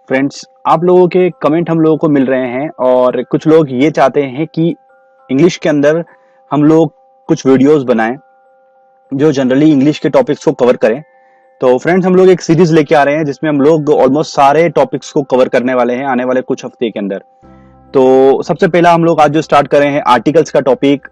Friends, आप लोगों के कमेंट हम लोगों को मिल रहे हैं और कुछ लोग ये चाहते हैं कि इंग्लिश के अंदर हम लोग कुछ वीडियोस बनाएं जो जनरली इंग्लिश के टॉपिक्स को कवर करें। तो फ्रेंड्स, हम लोग एक सीरीज लेके आ रहे हैं जिसमें हम लोग ऑलमोस्ट सारे टॉपिक्स को कवर करने वाले हैं आने वाले कुछ हफ्ते के अंदर। तो सबसे पहला हम लोग आज जो स्टार्ट कर रहे हैं आर्टिकल्स का टॉपिक।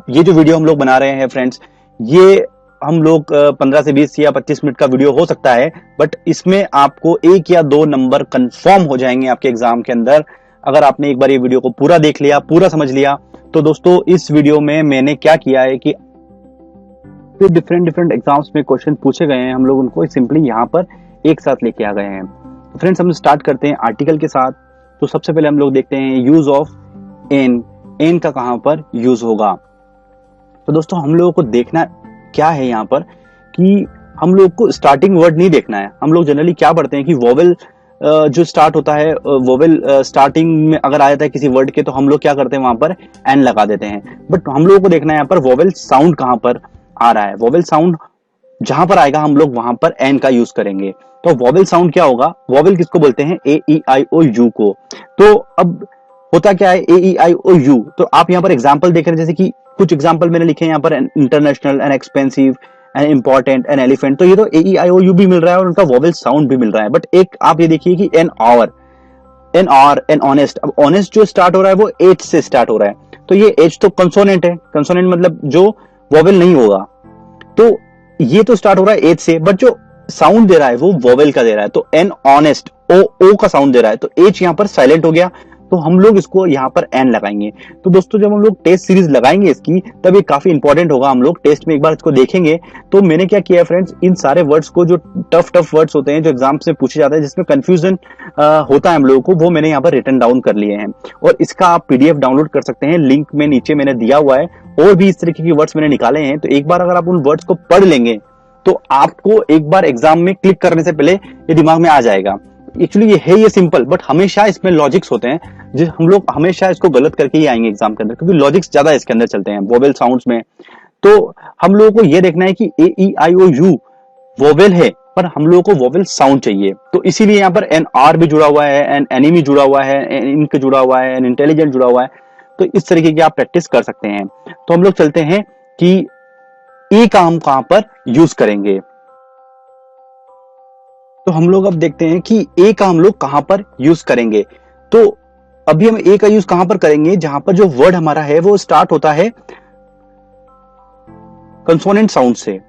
ये जो वीडियो हम लोग बना रहे हैं फ्रेंड्स, ये हम लोग 15 से 20 या 25 मिनट का वीडियो हो सकता है, बट इसमें आपको 1 या 2 नंबर कंफर्म हो जाएंगे आपके एग्जाम के अंदर अगर आपने एक बार ये वीडियो को पूरा देख लिया, पूरा समझ लिया। तो दोस्तों, इस वीडियो में मैंने क्या किया है कि डिफरेंट एग्जाम्स में क्वेश्चन पूछे गए हैं, हम लोग उनको सिंपली यहाँ पर एक साथ लेके आ गए हैं। फ्रेंड्स, हम स्टार्ट करते हैं आर्टिकल के साथ। तो सबसे पहले हम लोग देखते हैं यूज ऑफ एन का कहां पर यूज होगा। तो दोस्तों, हम लोगों को देखना क्या है यहाँ पर कि हम लोग को स्टार्टिंग वर्ड नहीं देखना है। हम लोग जनरली क्या पढ़ते हैं कि वोवेल जो स्टार्ट होता है, वोवेल स्टार्टिंग में अगर आ जाता है किसी वर्ड के, तो हम लोग क्या करते हैं वहां पर एन लगा देते हैं। बट हम लोगों को देखना है यहाँ पर वोवेल साउंड कहां पर आ रहा है। वोवेल साउंड जहां पर आएगा हम लोग वहां पर एन का यूज करेंगे। तो वोवेल साउंड क्या होगा? वोवेल किसको बोलते हैं? ए ई आई ओ यू को। तो अब होता क्या है ए ई आई ओ यू? तो आप यहाँ पर एग्जाम्पल देख रहे हैं, जैसे कि कुछ एग्जाम्पल मैंने लिखे हैं यहाँ पर, international, an expensive, an important, an elephant. तो ये तो ए ई आई ओ यू भी मिल रहा है और उनका वोवेल साउंड भी मिल रहा है। बट एक आप ये देखिए कि एन आवर, एन ऑनेस्ट। अब ऑनेस्ट जो स्टार्ट हो रहा है वो एच से स्टार्ट हो रहा है। तो ये एच तो कंसोनेंट है, कंसोनेंट मतलब जो वोवेल नहीं होगा। तो ये तो स्टार्ट हो रहा है एच से, बट जो साउंड दे रहा है वो वोवेल का दे रहा है। तो एन ऑनेस्ट ओ का साउंड दे रहा है, तो एच यहाँ पर साइलेंट हो गया, तो हम लोग इसको यहाँ पर एन लगाएंगे। तो दोस्तों, जब हम लोग टेस्ट सीरीज लगाएंगे इसकी, तब ये काफी इंपॉर्टेंट होगा। हम लोग टेस्ट में एक बार इसको देखेंगे। तो मैंने क्या किया है फ्रेंड्स, इन सारे वर्ड्स को, जो टफ वर्ड्स होते हैं, जो एग्जाम से पूछे जाते हैं, जिसमें कंफ्यूजन होता है हम लोगों को, वो मैंने यहाँ पर रिटन डाउन कर लिए हैं। और इसका आप पीडीएफ डाउनलोड कर सकते हैं, लिंक में नीचे मैंने दिया हुआ है। और भी इस तरीके के वर्ड्स मैंने निकाले हैं। तो एक बार अगर आप उन वर्ड्स को पढ़ लेंगे तो आपको एक बार एग्जाम में क्लिक करने से पहले ये दिमाग में आ जाएगा। एक्चुअली ये है ये सिंपल, बट हमेशा इसमें लॉजिक्स होते हैं, जो हम लोग हमेशा इसको गलत करके ही आएंगे एग्जाम के अंदर, क्योंकि लॉजिक्स ज्यादा इसके अंदर चलते हैं वोवेल साउंड्स में। तो हम लोगों को ये देखना है कि ए ई आई ओ यू वोवेल है, पर हम लोगों को वोवेल साउंड चाहिए। तो इसीलिए यहाँ पर एन आर भी जुड़ा हुआ है, एन एनिमी जुड़ा हुआ है, एन इनक जुड़ा हुआ है, एन इंटेलिजेंट जुड़ा हुआ है। तो इस तरीके की आप प्रैक्टिस कर सकते हैं। तो हम लोग चलते हैं कि ए का हम कहां पर यूज करेंगे। तो हम लोग अब देखते हैं कि ए का हम लोग कहां पर यूज करेंगे। तो अभी हम ए का यूज कहां पर करेंगे? जहां पर जो वर्ड हमारा है वो स्टार्ट होता है कंसोनेंट साउंड से।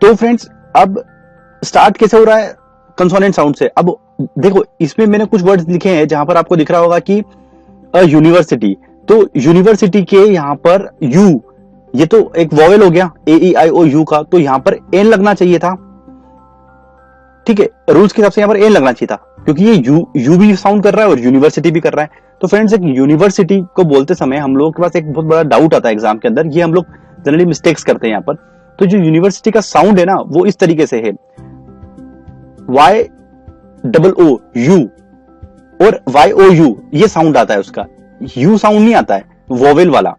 तो फ्रेंड्स, अब स्टार्ट कैसे हो रहा है? कंसोनेंट साउंड से। अब देखो, इसमें मैंने कुछ वर्ड्स लिखे हैं जहां पर आपको दिख रहा होगा कि यूनिवर्सिटी। तो यूनिवर्सिटी के यहाँ पर यू, ये तो एक वोवेल हो गया ए ई आई ओ यू का, तो यहाँ पर एन लगना चाहिए था। ठीक है, रूल्स के हिसाब से यहाँ पर एन लगना चाहिए था, क्योंकि ये यू भी साउंड कर रहा है और यूनिवर्सिटी भी कर रहा है। तो फ्रेंड्स, एक यूनिवर्सिटी को बोलते समय हम लोगों के पास एक बहुत बड़ा डाउट आता है एग्जाम के अंदर। ये हम लोग जनरली मिस्टेक्स करते हैं यहाँ पर। तो जो यूनिवर्सिटी का साउंड है ना, वो इस तरीके से है, वाई डबल ओ यू और वाई ओ यू, ये साउंड आता है उसका। यू साउंड नहीं आता है वोवेल वाला।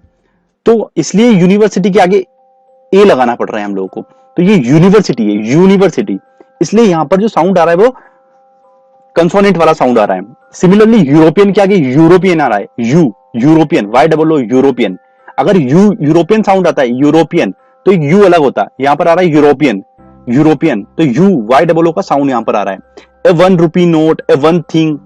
तो इसलिए यूनिवर्सिटी के आगे ए लगाना पड़ रहा है हम लोगों को। तो ये यूनिवर्सिटी है, यूनिवर्सिटी, इसलिए यहां पर जो साउंड आ रहा है वो कंसोनेंट वाला साउंड आ रहा है। सिमिलरली यूरोपियन के आगे यूरोपियन आ रहा है, U European, Y double O European. अगर यू यूरोपियन साउंड आता है यूरोपियन, तो यू अलग होता है। यहां पर आ रहा है यूरोपियन, यूरोपियन, तो यू वाई डबल ओ का साउंड यहां पर आ रहा है। ए 1 रुपी नोट, ए वन थिंग,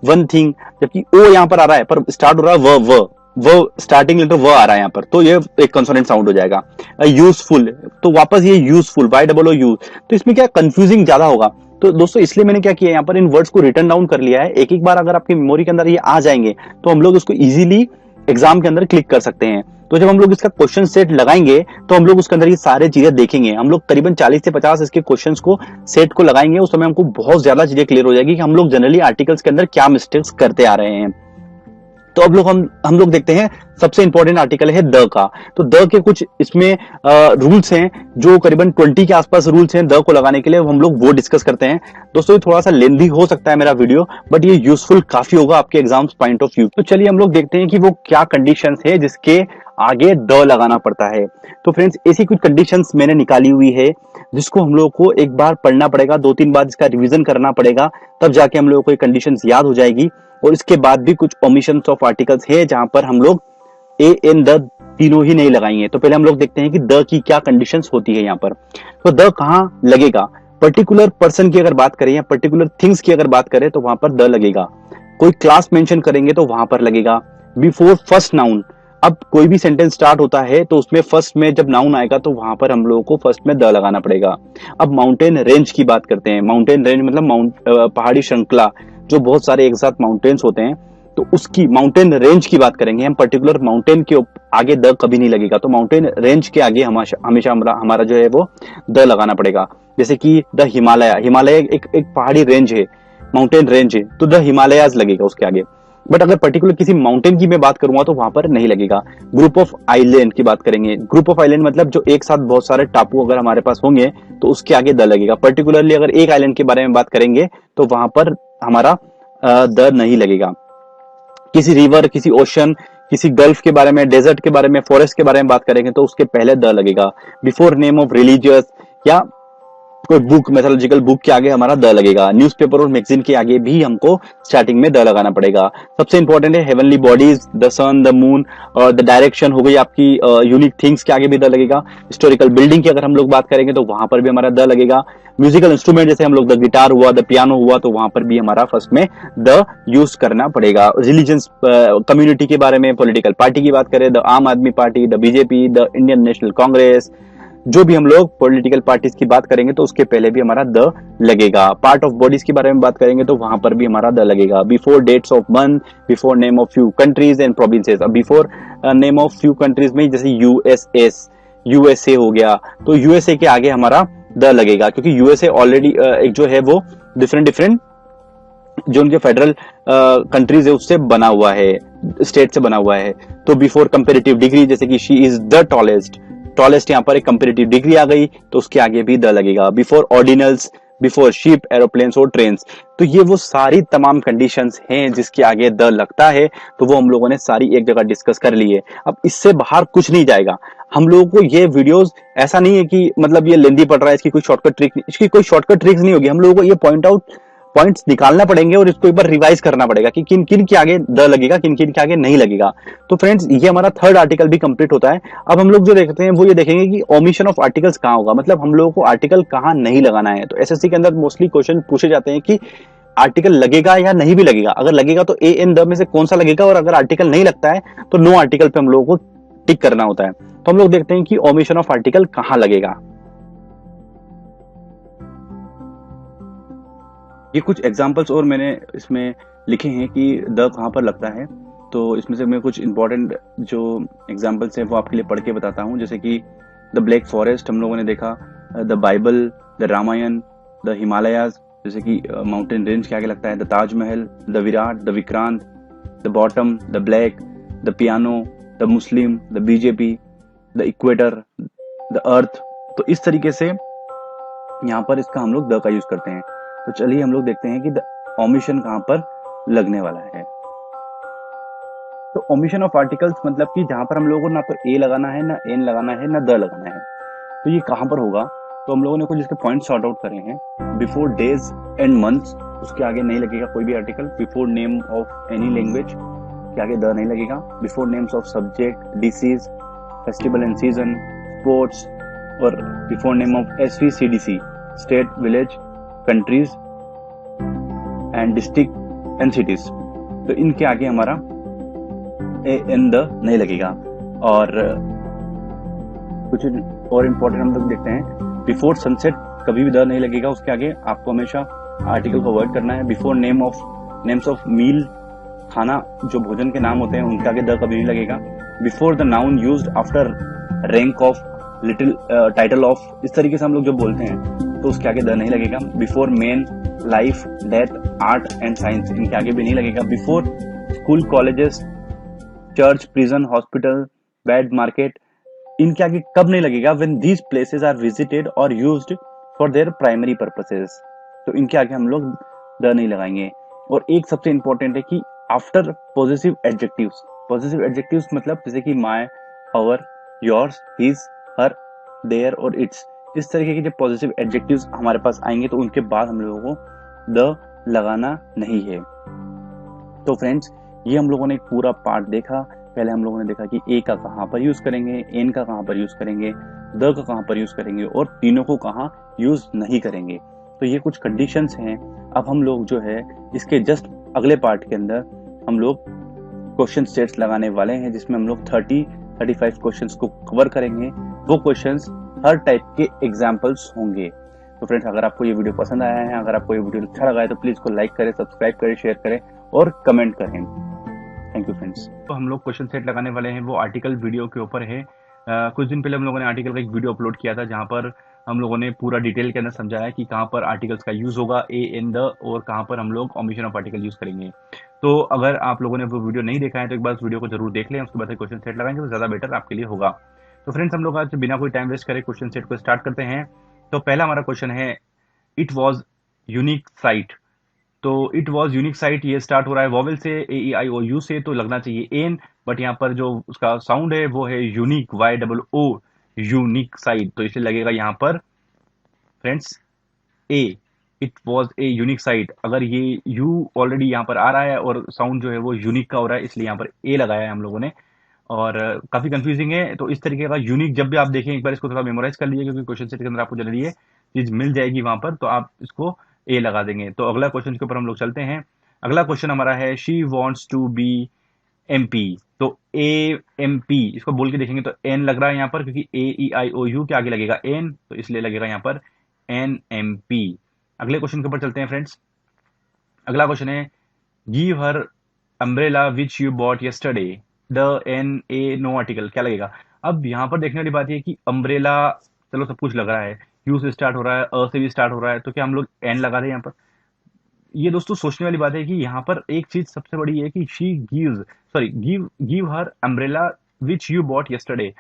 वन थिंग, जबकि ओ यहां पर आ रहा है पर स्टार्ट हो रहा है वो स्टार्टिंग लेटर व आ रहा है यहाँ पर, तो ये एक कंसोनेंट साउंड हो जाएगा। यूजफुल, तो वापस ये useful, Y double O use. तो इसमें क्या कंफ्यूजिंग ज्यादा होगा। तो दोस्तों, इसलिए मैंने क्या किया, यहाँ पर इन वर्ड्स को रिटन डाउन कर लिया है। एक एक बार अगर आपकी मेमोरी के अंदर ये आ जाएंगे तो हम लोग इसको इजीली एग्जाम के अंदर क्लिक कर सकते हैं। तो जब हम लोग इसका क्वेश्चन सेट लगाएंगे तो हम लोग उसके अंदर ये सारे चीजें देखेंगे। हम लोग करीबन 40 से 50 इसके क्वेश्चंस को सेट को लगाएंगे। उस समय हमको बहुत ज्यादा चीजें क्लियर हो जाएगी कि हम लोग जनरली आर्टिकल्स के अंदर क्या मिस्टेक्स करते आ रहे हैं। तो अब लोग हम लोग देखते हैं, सबसे इंपॉर्टेंट आर्टिकल है द का। तो द के कुछ इसमें रूल्स हैं, जो करीबन 20 के आसपास रूल्स हैं द को लगाने के लिए, हम लोग वो डिस्कस करते हैं। दोस्तों, ये थोड़ा सा लेंथी हो सकता है मेरा वीडियो, बट ये यूजफुल काफी होगा आपके एग्जाम्स पॉइंट ऑफ व्यू। तो चलिए हम लोग देखते हैं कि वो क्या कंडीशंस है जिसके आगे द लगाना पड़ता है। तो फ्रेंड्स ऐसी कुछ कंडीशंस मैंने निकाली हुई है जिसको हम लोगों को एक बार पढ़ना पड़ेगा, 2-3 बार इसका रिवीजन करना पड़ेगा, तब जाके हम लोगों को ये कंडीशंस याद हो जाएगी। और इसके बाद भी कुछ ओमिशंस ऑफ आर्टिकल्स है जहां पर हम लोग ए एन द तीनों ही नहीं लगाएंगे। तो पहले हम लोग देखते हैं कि द की क्या कंडीशंस होती है यहाँ पर। तो द कहाँ लगेगा? पर्टिकुलर पर्सन की अगर बात करें या पर्टिकुलर थिंग्स की अगर बात करें तो वहां पर द लगेगा। कोई क्लास मेंशन करेंगे तो वहां पर लगेगा। बिफोर फर्स्ट नाउन, अब कोई भी सेंटेंस स्टार्ट होता है तो उसमें फर्स्ट में जब नाउन आएगा तो वहां पर हम लोगों को फर्स्ट में द लगाना पड़ेगा। अब माउंटेन रेंज की बात करते हैं। माउंटेन रेंज मतलब पहाड़ी श्रृंखला, जो बहुत सारे एक साथ माउंटेन्स होते हैं, तो उसकी माउंटेन रेंज की बात करेंगे हम। पर्टिकुलर माउंटेन के आगे द कभी नहीं लगेगा। तो माउंटेन रेंज के आगे हमेशा हमारा जो है वो द लगाना पड़ेगा। जैसे कि द हिमालय, हिमालय एक पहाड़ी रेंज है, माउंटेन रेंज है, तो द हिमालयाज लगेगा उसके आगे। बट अगर पर्टिकुलर किसी माउंटेन की मैं बात करूंगा तो वहां पर नहीं लगेगा। ग्रुप ऑफ आइलैंड की बात करेंगे। ग्रुप ऑफ आइलैंड मतलब जो एक साथ बहुत सारे टापू अगर हमारे पास होंगे तो उसके आगे द लगेगा। पर्टिकुलरली अगर एक आइलैंड के बारे में बात करेंगे तो वहां पर हमारा द नहीं लगेगा। किसी रिवर, किसी ओशन, किसी गल्फ के बारे में, डेजर्ट के बारे में, फॉरेस्ट के बारे में बात करेंगे तो उसके पहले द लगेगा। बिफोर नेम ऑफ रिलीजियस या कोई बुक, मैथोलॉजिकल बुक के आगे हमारा द लगेगा। न्यूज़पेपर और मैगजीन के आगे भी हमको स्टार्टिंग में द लगाना पड़ेगा। सबसे इंपॉर्टेंट है heavenly bodies, the sun, the moon और द डायरेक्शन हो गई आपकी। यूनिक थिंग्स के आगे भी द लगेगा। हिस्टोरिकल बिल्डिंग की अगर हम लोग बात करेंगे तो वहां पर भी हमारा द लगेगा। म्यूजिकल इंस्ट्रूमेंट जैसे हम लोग द गिटार हुआ, द पियानो हुआ, तो वहां पर भी हमारा फर्स्ट में द यूज करना पड़ेगा। रिलीजियंस, कम्युनिटी के बारे में, पॉलिटिकल पार्टी की बात करें, द आम आदमी party, the BJP, the Indian national Congress, जो भी हम लोग पॉलिटिकल पार्टीज की बात करेंगे तो उसके पहले भी हमारा द लगेगा। पार्ट ऑफ बॉडीज के बारे में बात करेंगे तो वहां पर भी हमारा द लगेगा। Before dates of month, before name of few countries and provinces. अब before name of few countries में जैसे यूएसए हो गया, तो यूएसए के आगे हमारा द लगेगा, क्योंकि यूएसए ऑलरेडी एक जो है वो डिफरेंट जो उनके फेडरल कंट्रीज है उससे बना हुआ है, स्टेट से बना हुआ है। तो बिफोर कंपेरेटिव डिग्री, जैसे कि शी इज द टॉलेस्ट यहाँ पर एक कंपेरेटिव डिग्री आ गई तो उसके आगे भी द लगेगा। Before ordinals, before ship, aeroplanes और ट्रेन्स। तो ये वो सारी तमाम कंडीशंस हैं जिसके आगे द लगता है। तो वो हम लोगों ने सारी एक जगह डिस्कस कर ली है। अब इससे बाहर कुछ नहीं जाएगा। हम लोगों को ये वीडियोस ऐसा नहीं है कि मतलब ये लेंदी पड़ रहा है, इसकी कोई शॉर्टकट ट्रिक, इसकी कोई शॉर्टकट ट्रिक्स नहीं होगी। हम लोगों को ये पॉइंट्स निकालना पड़ेंगे और इसको एक बार रिवाइज करना पड़ेगा कि किन किन के आगे द लगेगा, किन किन के आगे नहीं लगेगा। तो फ्रेंड्स ये हमारा थर्ड आर्टिकल भी कंप्लीट होता है। अब हम लोग जो देखते हैं वो ये देखेंगे कि ओमिशन ऑफ आर्टिकल्स कहाँ होगा, मतलब हम लोगों को आर्टिकल कहाँ नहीं लगाना है। तो एसएससी के अंदर मोस्टली क्वेश्चन पूछे जाते हैं कि आर्टिकल लगेगा या नहीं भी लगेगा। अगर लगेगा तो ए एन द में से कौन सा लगेगा, और अगर आर्टिकल नहीं लगता है तो नो आर्टिकल पे हम लोगों को टिक करना होता है। तो हम लोग देखते हैं कि ओमिशन ऑफ आर्टिकल कहाँ लगेगा। ये कुछ एग्जाम्पल्स और मैंने इसमें लिखे हैं कि द कहाँ पर लगता है। तो इसमें से मैं कुछ इंपॉर्टेंट जो एग्जाम्पल्स हैं वो आपके लिए पढ़ के बताता हूँ। जैसे कि द ब्लैक फॉरेस्ट हम लोगों ने देखा, the Bible, the Ramayana, the Himalayas जैसे कि माउंटेन रेंज के आगे लगता है, the Taj Mahal, the Virat, the Vikrant, the bottom, the black, the piano, the Muslim, the BJP, the equator, the earth. तो इस तरीके से यहाँ पर इसका हम लोग द का यूज करते हैं। तो चलिए हम लोग देखते हैं कि द ओमिशन कहाँ पर लगने वाला है। तो ओमिशन ऑफ आर्टिकल्स मतलब कि जहां पर हम लोगों को ना तो ए लगाना है, ना एन लगाना है, ना द लगाना है। तो ये कहां पर होगा? तो हम लोगों ने कुछ इसके पॉइंट सॉर्ट आउट करे हैं। बिफोर डेज एंड मंथ्स, उसके आगे नहीं लगेगा कोई भी article. Before name of any language के आगे द नहीं लगेगा। Before names of subject, disease, festival and season, sports, और before name of SVCDC, state, village, countries and district and cities. तो इनके आगे हमारा ए एन द नहीं लगेगा। और कुछ और इम्पोर्टेंट हम लोग देखते हैं। बिफोर सनसेट कभी भी द नहीं लगेगा, उसके आगे आपको हमेशा आर्टिकल को अवॉइड करना है। बिफोर नेम्स ऑफ मील, खाना, जो भोजन के नाम होते हैं उनके आगे द कभी नहीं लगेगा। Before the noun used after rank of, little, title of, इस तरीके से हम लोग जो बोलते हैं तो उसके आगे द नहीं लगेगा। Before man, life, death, art and science, इनके आगे भी नहीं लगेगा। Before school, colleges, church, prison, hospital, bed, market, इनके आगे कब नहीं लगेगा? When these places are visited or used for their primary purposes. तो इनके आगे हम लोग द नहीं लगाएंगे। और एक सबसे इंपॉर्टेंट है कि आफ्टर पॉजिटिव एडजेक्टिव्स मतलब जैसे कि my, our, yours, his, her, their और इट्स। इस तरीके के जब पॉजिटिव एडजेक्टिव्स हमारे पास आएंगे तो उनके बाद हम लोगों को द लगाना नहीं है। तो फ्रेंड्स, ये हम लोगों ने एक पूरा पार्ट देखा। पहले हम लोगों ने देखा कि ए का कहाँ पर यूज करेंगे, एन का कहाँ पर यूज करेंगे, द का कहाँ पर यूज करेंगे और तीनों को कहाँ यूज नहीं करेंगे। तो ये कुछ कंडीशंस हैं। अब हम लोग जो है इसके जस्ट अगले पार्ट के अंदर हम लोग क्वेश्चन सेट्स लगाने वाले हैं, जिसमें हम लोग 35 क्वेश्चंस को कवर करेंगे। वो क्वेश्चंस हर टाइप के एग्जाम्पल्स होंगे। तो फ्रेंड्स, अगर आपको ये वीडियो पसंद आया है, अगर आपको ये वीडियो अच्छा लगा है तो प्लीज को लाइक करें, सब्सक्राइब करें, शेयर करें और कमेंट करें। Thank you friends. तो हम लोग क्वेश्चन सेट लगाने वाले हैं, वो आर्टिकल वीडियो के ऊपर है। कुछ दिन पहले हम लोगों ने आर्टिकल का एक वीडियो अपलोड किया था, जहां पर हम लोगों ने पूरा डिटेल के अंदर समझाया कि कहां पर आर्टिकल्स का यूज होगा, ए एन द, और कहां पर हम लोग ओमिशन ऑफ आर्टिकल यूज करेंगे। तो अगर आप लोगों ने वो वीडियो नहीं देखा है तो एक बार उस वीडियो को जरूर देख लें, उसके बाद क्वेश्चन सेट लगाएंगे तो ज्यादा बेटर आपके लिए होगा। तो फ्रेंड्स, हम लोग आज बिना कोई टाइम वेस्ट करे क्वेश्चन सेट को स्टार्ट करते हैं। तो पहला हमारा क्वेश्चन है, इट वॉज यूनिक साइट। तो इट वॉज यूनिक साइट, ये स्टार्ट हो रहा है वॉवेल से, ए ई आई ओ यू से, तो लगना चाहिए एन, बट यहाँ पर जो उसका साउंड है वो है unique, Y double O, unique site, तो इसलिए लगेगा यहाँ पर friends a. It was a unique site, अगर ये यू ऑलरेडी यहाँ पर आ रहा है और साउंड जो है वो यूनिक का हो रहा है, इसलिए यहाँ पर ए लगाया है हम लोगों ने। और काफी कंफ्यूजिंग है, तो इस तरीके का यूनिक जब भी आप देखें एक बार इसको थोड़ा मेमोराइज कर लीजिए, क्योंकि क्वेश्चन सेट के अंदर आपको जल्दी ये चीज मिल जाएगी वहां पर, तो आप इसको ए लगा देंगे। तो अगला क्वेश्चन के ऊपर हम लोग चलते हैं। अगला क्वेश्चन हमारा है, she wants to be MP. तो ए एम पी इसको बोल के देखेंगे तो एन लग रहा है यहाँ पर, क्योंकि ए ई आई ओ यू के आगे लगेगा एन, तो इसलिए लगेगा यहाँ पर एन एम पी। अगले क्वेश्चन के ऊपर चलते हैं फ्रेंड्स। अगला क्वेश्चन है, give her umbrella which you bought yesterday, the an a no article, क्या लगेगा। अब यहाँ पर देखने वाली बात यह है कि अम्ब्रेला, चलो सब कुछ लग रहा है, यू से स्टार्ट हो रहा है, अ से भी स्टार्ट हो रहा है, तो क्या हम लोग एन लगा दें यहाँ पर। ये दोस्तों सोचने वाली बात है कि यहाँ पर एक चीज सबसे बड़ी है कि she gives, sorry, give her umbrella which you bought yesterday.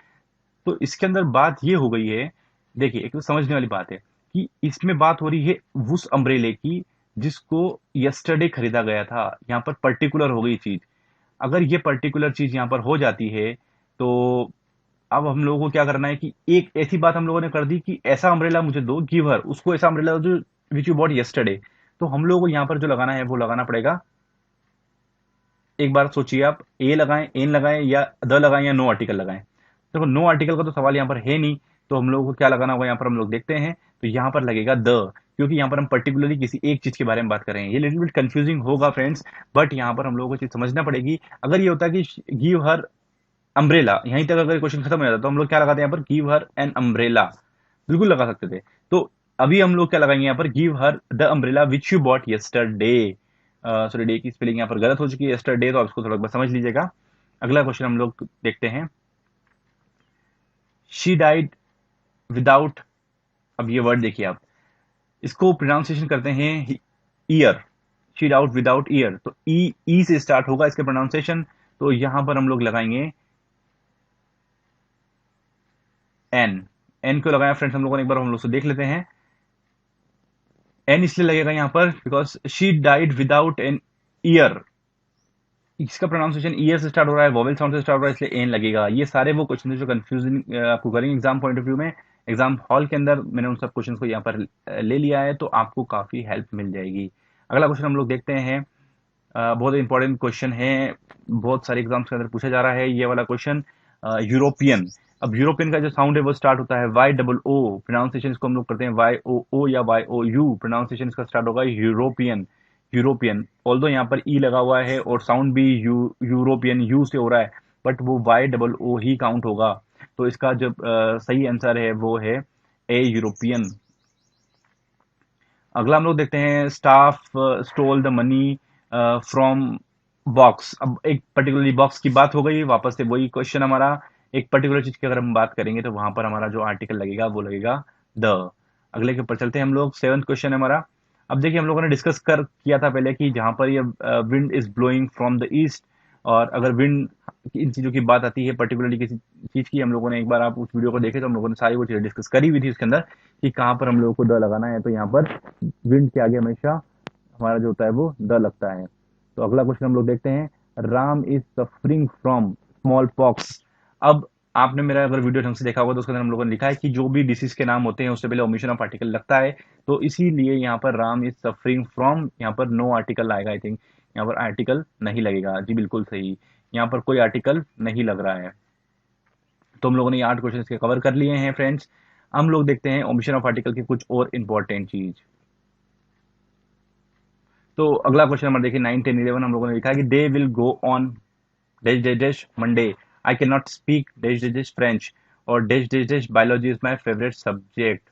तो इसके अंदर बात ये हो गई है, देखिए एक तो समझने वाली बात है कि इसमें बात हो रही है उस अम्ब्रेले की जिसको यस्टरडे खरीदा गया था। यहाँ पर पर्टिकुलर हो गई चीज। अगर ये पर्टिकुलर चीज यहाँ पर हो जाती है तो अब हम लोगों को क्या करना है कि एक ऐसी बात हम लोगों ने कर दी कि ऐसा अम्ब्रेला मुझे दो, गिव हर, उसको ऐसा अम्ब्रेला जो विच यू बॉट यस्टरडे। तो हम लोगों को यहाँ पर जो लगाना है वो लगाना पड़ेगा, एक बार सोचिए आप, ए लगाएं, एन लगाएं, या द लगाएं, या नो आर्टिकल लगाएं। देखो नो आर्टिकल का तो सवाल यहाँ पर है नहीं, तो हम लोगों को क्या लगाना होगा यहाँ पर हम लोग देखते हैं। तो यहाँ पर लगेगा द, क्योंकि यहाँ पर हम पर्टिकुलरली किसी एक चीज के बारे में बात कर रहे हैं। ये लिटिल बिट कंफ्यूजिंग होगा फ्रेंड्स, बट यहाँ पर हम लोगों को चीज समझना पड़ेगी। अगर ये होता है कि गिव हर अम्ब्रेला, यहीं तक अगर क्वेश्चन खत्म हो जाता तो हम लोग क्या लगाते हैं यहाँ पर, गिव हर एन अम्ब्रेला, बिल्कुल लगा सकते थे। तो अभी हम लोग क्या लगाएंगे यहाँ पर, give her the umbrella which you bought yesterday. Sorry, day की स्पेलिंग यहाँ पर गलत हो चुकी है, यस्टरडे, तो आप इसको थोड़ा समझ लीजिएगा। अगला क्वेश्चन हम लोग देखते हैं, शी डाइड विदाउट, अब ये वर्ड देखिए आप, इसको प्रोनाउंसिएशन करते हैं year, she doubt without year, तो ई से स्टार्ट होगा इसके प्रोनाउंसिएशन, तो यहां पर हम लोग लगाएंगे एन। एन क्यों लगाया फ्रेंड्स हम लोगों ने, एक बार हम लोग से देख लेते हैं। एन इसलिए लगेगा यहां पर because she died without an year, इसका प्रोनाउंसिएशन ईयर से स्टार्ट हो रहा है, वोवेल साउंड से स्टार्ट हो रहा है, इसलिए एन लगेगा। ये सारे वो क्वेश्चन जो कंफ्यूजन आपको करेंगे एग्जाम पॉइंट ऑफ व्यू में, एग्जाम हॉल के अंदर मैंने उन सब क्वेश्चन को यहाँ पर ले लिया है, तो आपको काफी हेल्प मिल जाएगी। अगला क्वेश्चन हम लोग देखते हैं, बहुत इंपॉर्टेंट क्वेश्चन है, बहुत सारे एग्जाम्स के अंदर पूछा जा रहा है ये वाला क्वेश्चन, यूरोपियन। अब यूरोपियन का जो साउंड है वो स्टार्ट होता है वाई डबल ओ, प्रोनाउंसिएशन इसको हम लोग करते हैं वाई ओ ओ या वाई ओ यू, प्रोनाउंसिएशन इसका स्टार्ट होगा यूरोपियन। यूरोपियन, ऑल्दो यहाँ पर ई लगा हुआ है और साउंड भी यूरोपियन यू से हो रहा है, बट वो वाई डबल ओ ही काउंट होगा। तो इसका जो सही आंसर है वो है ए यूरोपियन। अगला हम लोग देखते हैं, staff stole the money from box. अब एक पर्टिकुलरली बॉक्स की बात हो गई, वापस से वही क्वेश्चन हमारा, एक पर्टिकुलर चीज की अगर हम बात करेंगे तो वहां पर हमारा जो आर्टिकल लगेगा वो लगेगा द। अगले के ऊपर चलते हैं हम लोग, 7th क्वेश्चन है हमारा। अब देखिए हम लोगों ने डिस्कस कर किया था पहले कि जहां पर ये wind is blowing from the east, और अगर विंड इन चीजों की बात आती है पर्टिकुलरली किसी चीज की, हम लोगों ने एक बार आप उस वीडियो को देखे तो हम लोगों ने सारी वो चीजें डिस्कस करी हुई थी उसके अंदर कि कहाँ पर हम लोगों को द लगाना है। तो यहाँ पर विंड के आगे हमेशा हमारा जो होता है वो द लगता है। तो अगला क्वेश्चन हम लोग देखते हैं, Ram is suffering from small pox. अब आपने मेरा अगर वीडियो ढंग से देखा होगा तो उसके अंदर हम लोगों ने लिखा है कि जो भी डिसीज के नाम होते हैं उससे पहले ओमिशन ऑफ आर्टिकल लगता है, तो इसीलिए यहाँ पर राम इज सफरिंग फ्रॉम, यहाँ पर नो आर्टिकल आएगा आई थिंक, यहाँ पर आर्टिकल नहीं लगेगा। जी बिल्कुल सही, यहाँ पर कोई आर्टिकल नहीं लग रहा है। तो हम लोगों ने ये 8 क्वेश्चन के कवर कर लिए हैं फ्रेंड्स। हम लोग देखते हैं ओमिशन ऑफ आर्टिकल की कुछ और इंपॉर्टेंट चीज। तो अगला क्वेश्चन नंबर देखिए 9, 10, 11 हम लोगों ने लिखा है कि they will go on dash dash dash Monday, I can not speak dash dash dash French, और dash dash dash biology is my favourite subject.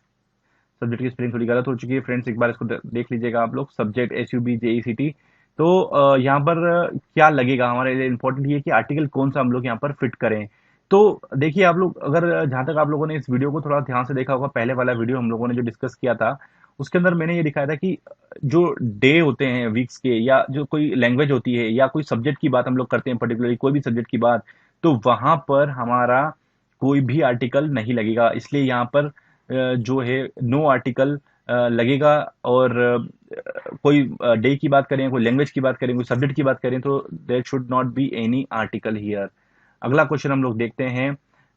Subject की स्पेलिंग थोड़ी गलत हो चुकी है फ्रेंड्स, एक बार इसको देख लीजिएगा आप लोग। Subject SUBJECT। तो यहाँ पर क्या लगेगा हमारे लिए इंपॉर्टेंट ये है कि आर्टिकल कौन सा हम लोग यहाँ पर फिट करें। तो देखिए आप लोग अगर जहां तक आप लोगों ने इस वीडियो को थोड़ा ध्यान से देखा होगा, पहले वाला वीडियो हम लोगों ने जो डिस्कस किया था उसके अंदर मैंने ये दिखाया था कि जो डे होते हैं वीक्स के, या जो कोई लैंग्वेज होती है या कोई सब्जेक्ट की बात हम लोग करते हैं, पर्टिकुलरली कोई भी सब्जेक्ट की बात, तो वहां पर हमारा कोई भी आर्टिकल नहीं लगेगा। इसलिए यहाँ पर जो है नो आर्टिकल लगेगा। और कोई डे की बात करें, कोई लैंग्वेज की बात करें, कोई सब्जेक्ट की बात करें, तो there should not be any article here. अगला क्वेश्चन हम लोग देखते हैं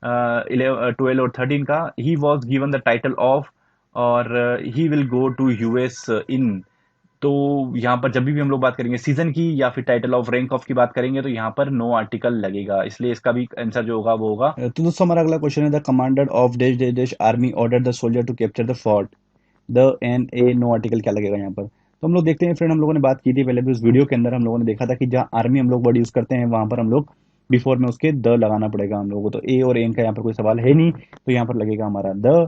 12 और 13 का। He was given the title of, और he will go to US in. तो यहाँ पर जब भी हम लोग बात करेंगे सीजन की या फिर टाइटल ऑफ, रैंक ऑफ की बात करेंगे, तो यहाँ पर नो आर्टिकल लगेगा, इसलिए इसका भी आंसर जो होगा वो होगा। तो दोस्तों हमारा अगला क्वेश्चन है the commander of dash dash dash army order the soldier to capture the fort, the an a no article क्या लगेगा यहाँ पर। तो हम लोग देखते हैं फ्रेंड, हम लोगों ने बात की थी पहले भी उस वीडियो के अंदर, हम लोगों ने देखा था कि जहाँ आर्मी हम लोग वर्ड यूज करते हैं वहां पर हम लोग बिफोर में उसके द लगाना पड़ेगा हम लोगों को। तो ए और एन का यहाँ पर कोई सवाल है नहीं, तो यहाँ पर लगेगा हमारा द।